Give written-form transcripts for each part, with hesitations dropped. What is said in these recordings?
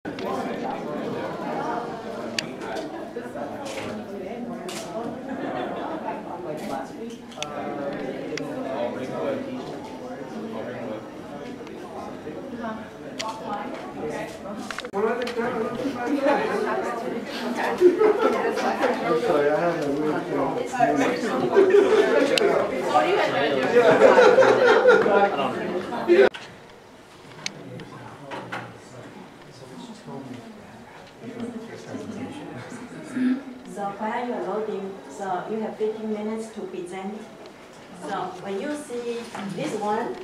So while you're loading, so you have 15 minutes to present. So when you see this one,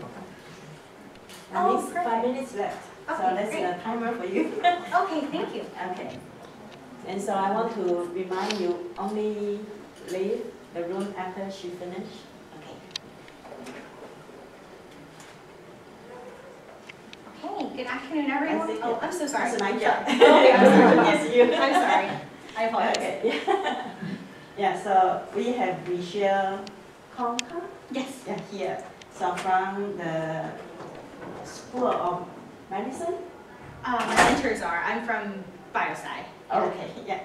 at least 5 minutes left. Okay, so that's great. the timer for you. Okay, thank you. Okay. And so I want to remind you, only leave the room after she finishes. Okay. Okay, good afternoon, everyone. Oh, I'm so sorry. That's my job. Okay, I'm sorry. Yes, you. I'm sorry. I apologize. Okay. Yeah. Yeah, so we have Michelle Conca. Yes. Yeah, here. So from the School of Medicine? My mentors are. I'm from BioSci. Oh, okay, yeah.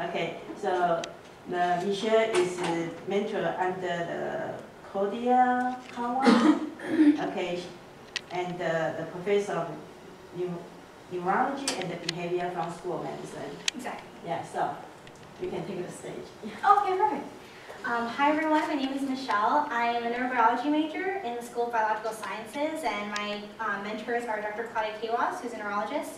Okay, so the Michelle is a mentor under the Cordia Kawa. Okay, and the professor of neurology and the behavior from School of Medicine. Exactly. Yeah, so you can take the stage. Okay, perfect. Hi everyone, my name is Michelle. I am a neurobiology major in the School of Biological Sciences, and my mentors are Dr. Claudia Kawas, who's a neurologist,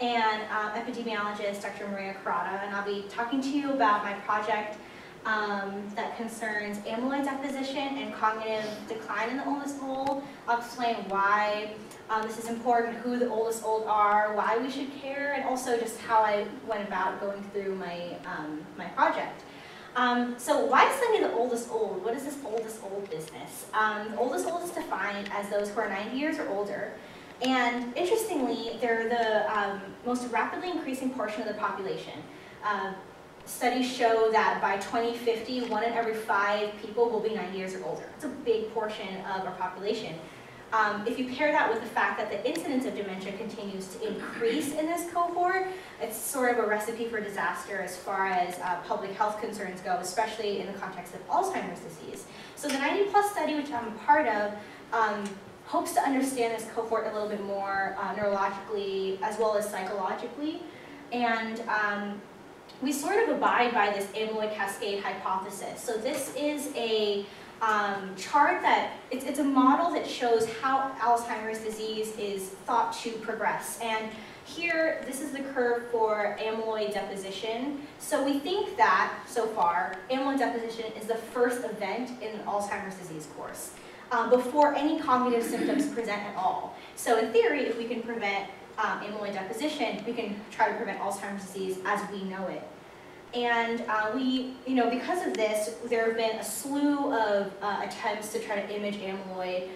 and epidemiologist Dr. Maria Carrata, and I'll be talking to you about my project that concerns amyloid deposition and cognitive decline in the oldest old. I'll explain why this is important, who the oldest old are, why we should care, and also just how I went about going through my, my project. So why study the oldest old? What is this oldest old business? The oldest old is defined as those who are 90 years or older. And interestingly, they're the most rapidly increasing portion of the population. Studies show that by 2050, 1 in every 5 people will be 90 years or older. It's a big portion of our population. If you pair that with the fact that the incidence of dementia continues to increase in this cohort, it's sort of a recipe for disaster as far as public health concerns go, especially in the context of Alzheimer's disease. So the 90+ study, which I'm a part of, hopes to understand this cohort a little bit more neurologically as well as psychologically. And we sort of abide by this amyloid cascade hypothesis. So this is a chart that, it's a model that shows how Alzheimer's disease is thought to progress. And here, this is the curve for amyloid deposition. So we think that, so far, amyloid deposition is the first event in an Alzheimer's disease course, before any cognitive symptoms present at all. So in theory, if we can prevent amyloid deposition, we can try to prevent Alzheimer's disease as we know it. And because of this, there have been a slew of attempts to try to image amyloid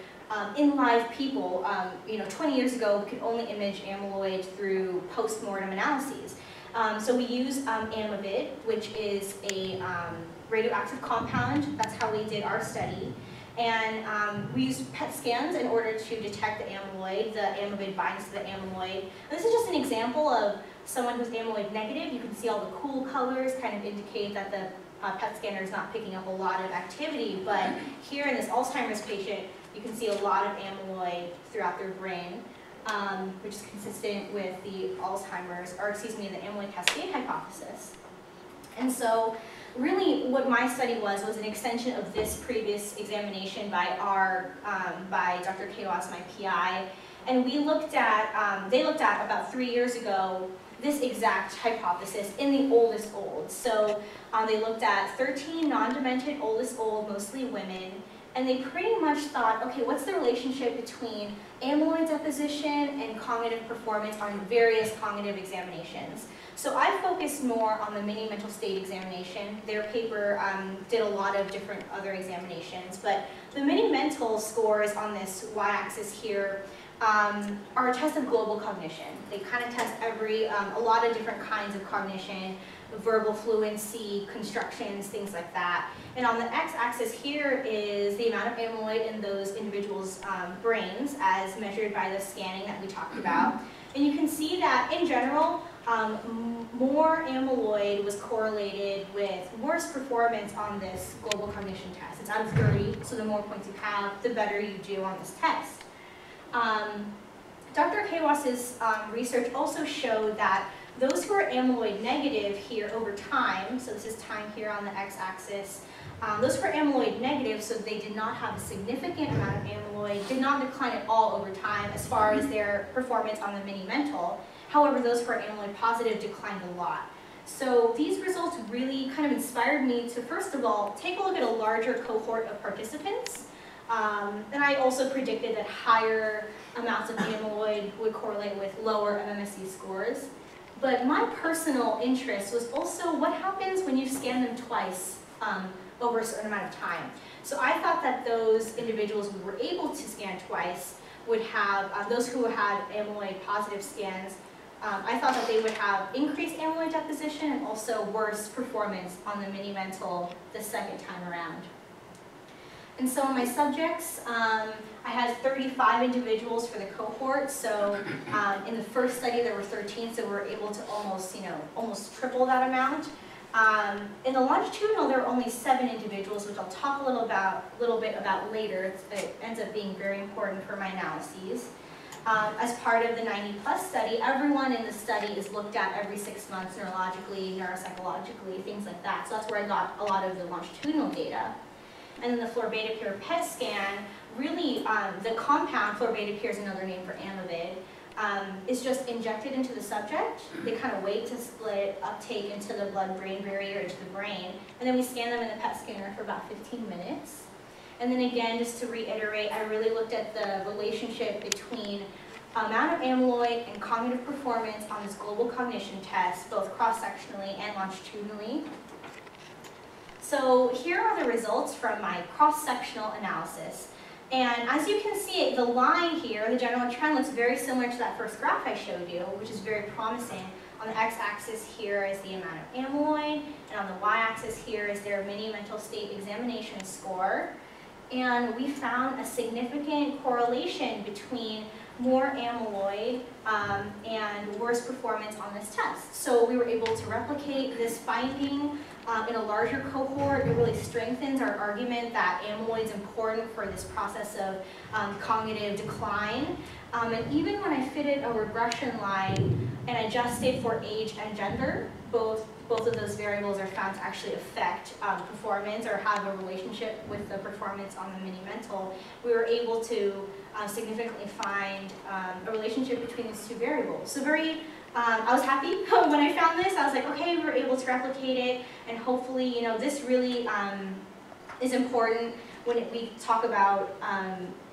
in live people. 20 years ago, we could only image amyloid through post-mortem analyses. So we use amyvid, which is a radioactive compound. That's how we did our study. And we used PET scans in order to detect the amyloid. The amyvid binds to the amyloid. And this is just an example of someone who's amyloid negative. You can see all the cool colors kind of indicate that the PET scanner is not picking up a lot of activity. But here in this Alzheimer's patient, you can see a lot of amyloid throughout their brain, which is consistent with the Alzheimer's, or excuse me, the amyloid cascade hypothesis. And so really what my study was an extension of this previous examination by by Dr. Kawas, my PI. And we looked at, they looked at about 3 years ago, this exact hypothesis in the oldest old. So they looked at 13 non-demented oldest old, mostly women, and they pretty much thought, okay, what's the relationship between amyloid deposition and cognitive performance on various cognitive examinations? So I focused more on the mini mental state examination. Their paper did a lot of different other examinations, but the mini mental scores on this y-axis here are a test of global cognition. They kind of test a lot of different kinds of cognition, verbal fluency, constructions, things like that. And on the x-axis here is the amount of amyloid in those individuals' brains as measured by the scanning that we talked about. And you can see that, in general, more amyloid was correlated with worse performance on this global cognition test. It's out of 30, so the more points you have, the better you do on this test. Dr. Kawas's research also showed that those who are amyloid negative here over time, so this is time here on the x-axis, those who are amyloid negative, so they did not have a significant amount of amyloid, did not decline at all over time as far as their performance on the mini-mental. However, those who are amyloid positive declined a lot. So these results really kind of inspired me to, first of all, take a look at a larger cohort of participants. And I also predicted that higher amounts of amyloid would correlate with lower MMSE scores. But my personal interest was also what happens when you scan them twice over a certain amount of time. So I thought that those individuals who were able to scan twice would have, those who had amyloid positive scans, I thought that they would have increased amyloid deposition and also worse performance on the mini-mental the second time around. And so in my subjects, I had 35 individuals for the cohort. So in the first study there were 13, so we were able to almost triple that amount. In the longitudinal there were only 7 individuals, which I'll talk a little bit about later. It ends up being very important for my analyses. As part of the 90+ study, everyone in the study is looked at every 6 months neurologically, neuropsychologically, things like that. So that's where I got a lot of the longitudinal data. And then the florbetapir PET scan, really the compound, florbetapir is another name for amyvid, is just injected into the subject. They kind of wait to split uptake into the blood-brain barrier, into the brain, and then we scan them in the PET scanner for about 15 minutes. And then again, just to reiterate, I really looked at the relationship between amount of amyloid and cognitive performance on this global cognition test, both cross-sectionally and longitudinally. So here are the results from my cross-sectional analysis. And as you can see, the line here, the general trend, looks very similar to that first graph I showed you, which is very promising. On the x-axis here is the amount of amyloid, and on the y-axis here is their mini-mental state examination score. And we found a significant correlation between more amyloid and worse performance on this test. So we were able to replicate this finding in a larger cohort. It really strengthens our argument that amyloid is important for this process of cognitive decline. And even when I fitted a regression line and adjusted for age and gender, both of those variables are found to actually affect performance or have a relationship with the performance on the mini-mental, we were able to significantly find a relationship between these two variables. So I was happy when I found this. I was like, okay, we were able to replicate it, and hopefully, this really is important when we talk about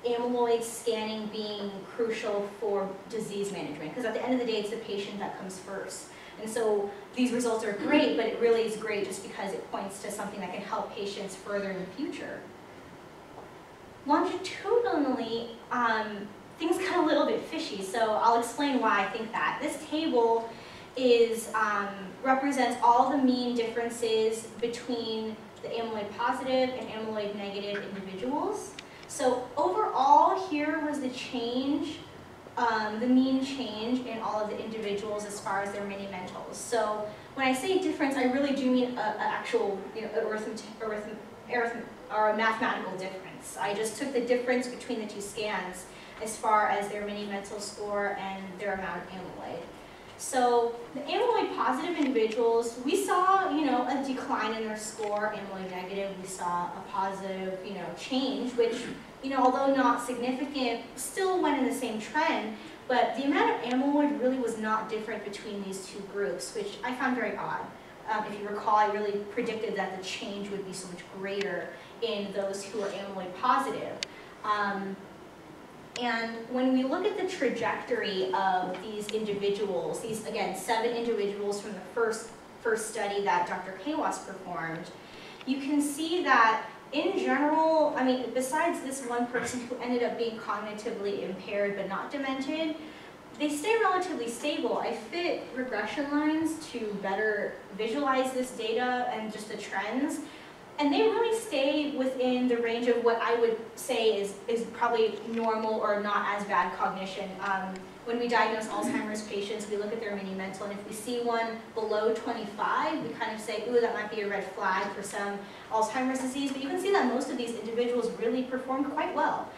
amyloid scanning being crucial for disease management, because at the end of the day, it's the patient that comes first. And so these results are great, but it really is great just because it points to something that can help patients further in the future. Longitudinally, things got a little bit fishy, so I'll explain why I think that. This table represents all the mean differences between the amyloid positive and amyloid negative individuals. So overall, here was the change, the mean change in all of the individuals as far as their mini-mentals. So when I say difference, I really do mean an actual or a mathematical difference. I just took the difference between the two scans as far as their mini-mental score and their amount of amyloid. So the amyloid positive individuals, we saw, a decline in their score. Amyloid negative, we saw a positive, change, which, although not significant, still went in the same trend. But the amount of amyloid really was not different between these two groups, which I found very odd. If you recall, I really predicted that the change would be so much greater in those who are amyloid positive. And when we look at the trajectory of these individuals, these, again, 7 individuals from the first study that Dr. Kawas performed, you can see that in general, besides this one person who ended up being cognitively impaired but not demented, they stay relatively stable. I fit regression lines to better visualize this data and just the trends. And they really stay within the range of what I would say is probably normal or not as bad cognition. when we diagnose Alzheimer's patients, we look at their mini-mental, and if we see one below 25, we kind of say, ooh, that might be a red flag for some Alzheimer's disease, but you can see that most of these individuals really performed quite well.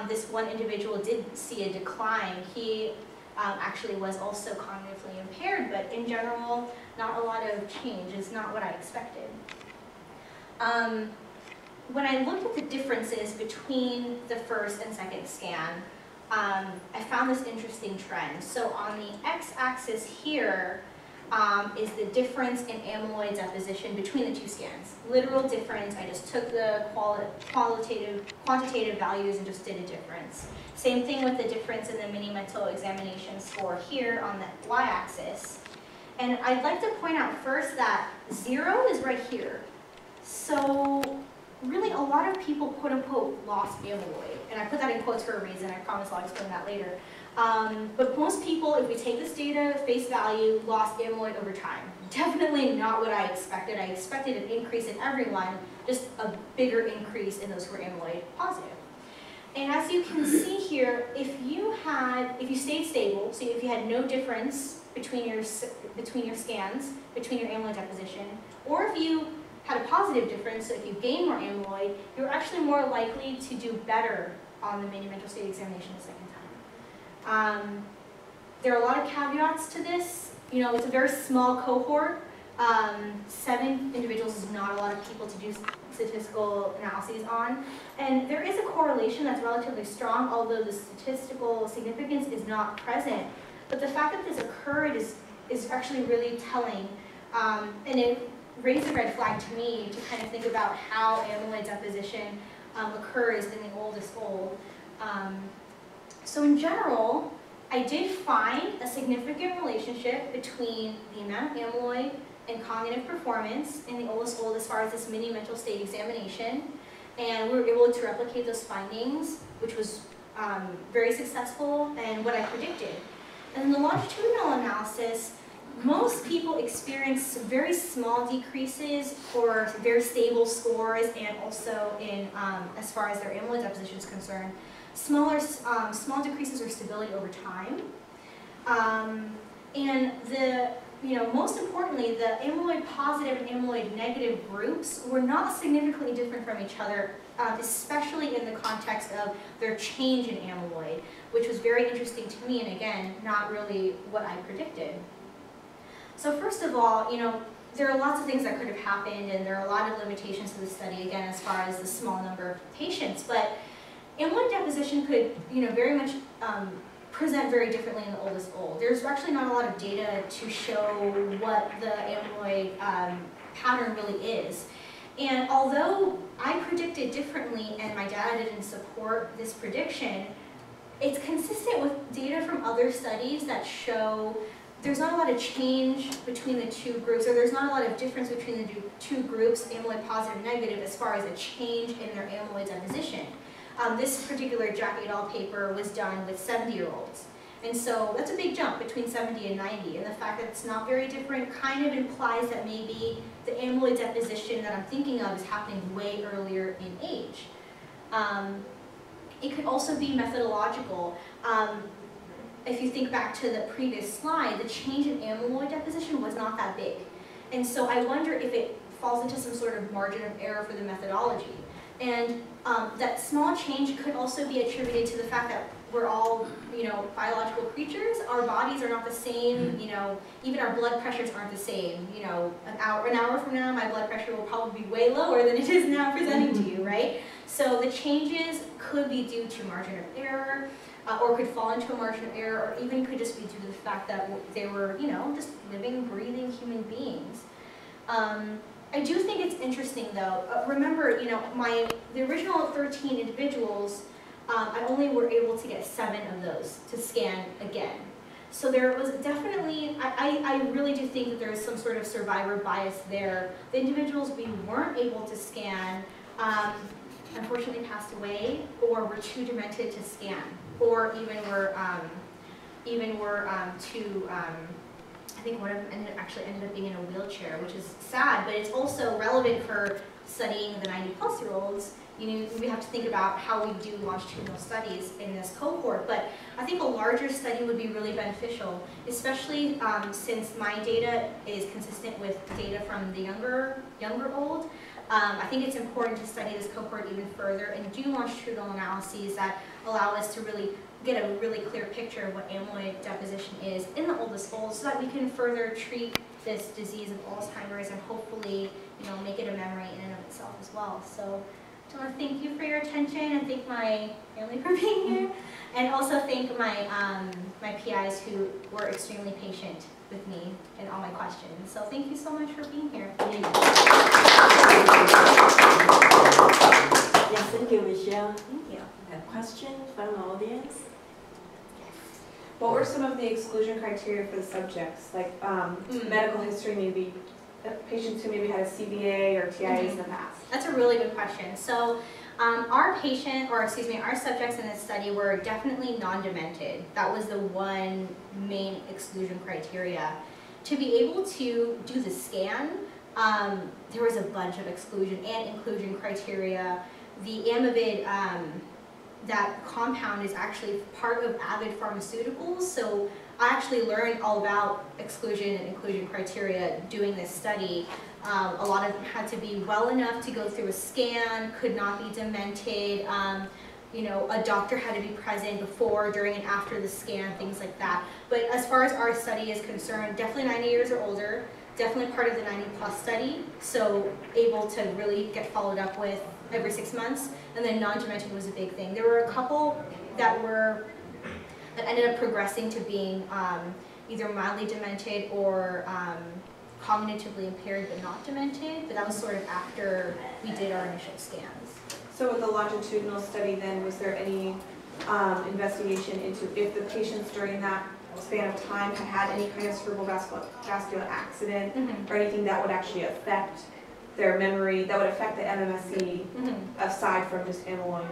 This one individual did see a decline. He actually was also cognitively impaired, but in general, not a lot of change. It's not what I expected. When I looked at the differences between the first and second scan, I found this interesting trend. So on the x-axis here is the difference in amyloid deposition between the two scans. Literal difference, I just took the quantitative values and just did a difference. Same thing with the difference in the mini-mental examination score here on the y-axis. And I'd like to point out first that 0 is right here. So really a lot of people quote unquote lost amyloid. And I put that in quotes for a reason, I promise I'll explain that later. But most people, if we take this data face value, lost amyloid over time. Definitely not what I expected. I expected an increase in everyone, just a bigger increase in those who were amyloid positive. And as you can see here, if you stayed stable, so if you had no difference between your scans, between your amyloid deposition, or if you had a positive difference, so if you gain more amyloid, you're actually more likely to do better on the mini-mental state examination the second time. There are a lot of caveats to this. You know, it's a very small cohort. 7 individuals is not a lot of people to do statistical analyses on. And there is a correlation that's relatively strong, although the statistical significance is not present. But the fact that this occurred is actually really telling. And it raised a red flag to me to kind of think about how amyloid deposition occurs in the oldest old. So in general, I did find a significant relationship between the amount of amyloid and cognitive performance in the oldest old as far as this mini-mental state examination. And we were able to replicate those findings, which was very successful and what I predicted. And in the longitudinal analysis, most people experience very small decreases or very stable scores, and also in as far as their amyloid deposition is concerned, small decreases or stability over time. And most importantly, the amyloid positive and amyloid negative groups were not significantly different from each other, especially in the context of their change in amyloid, which was very interesting to me, and again, not really what I predicted. So first of all, there are lots of things that could have happened, and there are a lot of limitations to the study, again, as far as the small number of patients. But amyloid deposition could, very much present very differently in the oldest old. There's actually not a lot of data to show what the amyloid pattern really is. And although I predicted differently and my data didn't support this prediction, it's consistent with data from other studies that show there's not a lot of change between the two groups, or there's not a lot of difference between the two groups, amyloid positive and negative, as far as a change in their amyloid deposition. This particular Jack et al. Paper was done with 70-year-olds. And so that's a big jump between 70 and 90. And the fact that it's not very different kind of implies that maybe the amyloid deposition that I'm thinking of is happening way earlier in age. It could also be methodological. If you think back to the previous slide, the change in amyloid deposition was not that big. And so I wonder if it falls into some sort of margin of error for the methodology. And that small change could also be attributed to the fact that we're all, biological creatures. Our bodies are not the same, even our blood pressures aren't the same. An hour from now, my blood pressure will probably be way lower than it is now presenting to you, right? So the changes could be due to margin of error, or could fall into a margin of error, or even could just be due to the fact that they were, just living, breathing human beings. I do think it's interesting, though. Remember, the original 13 individuals, I only were able to get 7 of those to scan again. So there was definitely, I really do think that there is some sort of survivor bias there. The individuals we weren't able to scan unfortunately passed away, or were too demented to scan, or even were too I think one of them actually ended up being in a wheelchair, which is sad, but it's also relevant for studying the 90-plus-year-olds. You know, we have to think about how we do longitudinal studies in this cohort, but I think a larger study would be really beneficial, especially since my data is consistent with data from the younger old. I think it's important to study this cohort even further and do longitudinal analyses that allow us to really get a really clear picture of what amyloid deposition is in the oldest old, so that we can further treat this disease of Alzheimer's and hopefully, you know, make it a memory in and of itself as well. So I want to thank you for your attention and thank my family for being here, and also thank my my PIs who were extremely patient with me and all my questions. So thank you so much for being here. Yes, thank you, Michelle. Thank you. A question from the audience? What were some of the exclusion criteria for the subjects? Like medical history, maybe patients who maybe had a CVA or TIAs in the past? That's a really good question. So our subjects in this study were definitely non-demented. That was the one main exclusion criteria. To be able to do the scan, there was a bunch of exclusion and inclusion criteria. The amyvid, that compound is actually part of Avid Pharmaceuticals, so I actually learned all about exclusion and inclusion criteria doing this study. A lot of them had to be well enough to go through a scan, could not be demented, you know, a doctor had to be present before, during, and after the scan, things like that. But as far as our study is concerned, definitely 90 years or older, definitely part of the 90-plus study, so able to really get followed up with every 6 months, and then non-demented was a big thing. There were a couple that ended up progressing to being either mildly demented or cognitively impaired but not demented, but that was sort of after we did our initial scans. So with the longitudinal study then, was there any investigation into if the patients during that span of time had any kind of cerebrovascular accident or anything that would actually affect their memory, that would affect the MMSE aside from just amyloid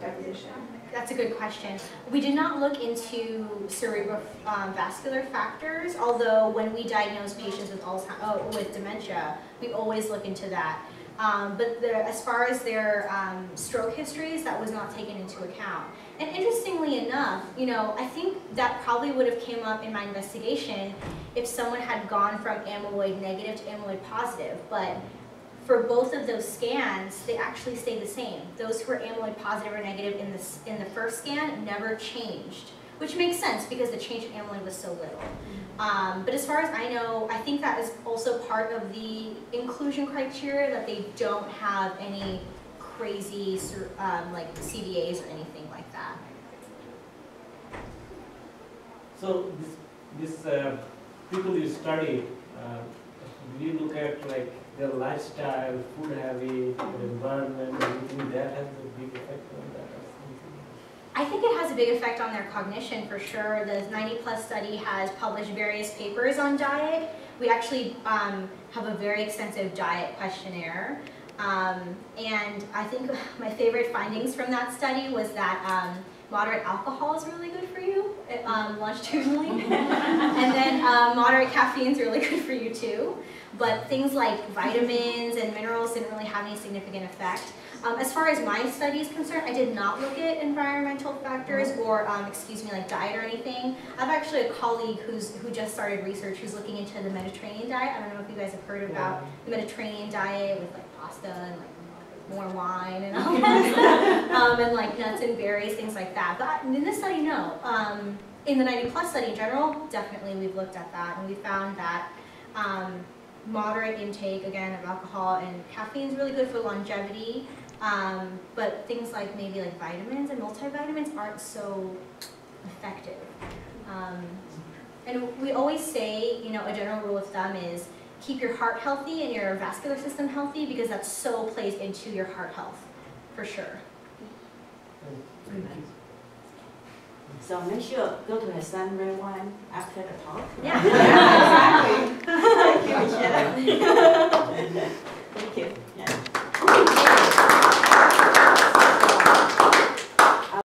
deposition? That's a good question. We did not look into cerebrovascular factors, although when we diagnose patients with dementia, we always look into that. But as far as their stroke histories, that was not taken into account. And interestingly enough, you know, I think that probably would have came up in my investigation if someone had gone from amyloid negative to amyloid positive. But for both of those scans, they actually stayed the same. Those who were amyloid positive or negative in the first scan never changed, which makes sense because the change in amyloid was so little. But as far as I know, I think that is also part of the inclusion criteria, that they don't have any crazy like CVAs or anything like that. So this people you study, do you look at like their lifestyle, food habit, their environment, anything that has a big effect on that? I think it has a big effect on their cognition for sure. The 90-plus study has published various papers on diet. We actually have a very extensive diet questionnaire. And I think my favorite findings from that study was that moderate alcohol is really good for you, longitudinally. And then moderate caffeine is really good for you too. But things like vitamins and minerals didn't really have any significant effect. As far as my study is concerned, I did not look at environmental factors or, like diet or anything. I have actually a colleague who just started research who's looking into the Mediterranean diet. I don't know if you guys have heard about the Mediterranean diet with like pasta and like more wine and all that stuff, and like nuts and berries, things like that. But in this study, no. In the 90-plus study in general, definitely we've looked at that, and we found that moderate intake, again, of alcohol and caffeine is really good for longevity, but things like maybe like vitamins and multivitamins aren't so effective. And we always say, you know, a general rule of thumb is keep your heart healthy and your vascular system healthy, because that so plays into your heart health, for sure. So make sure go to have some red wine after the talk. Yeah, Yeah, exactly. Thank you, Michelle.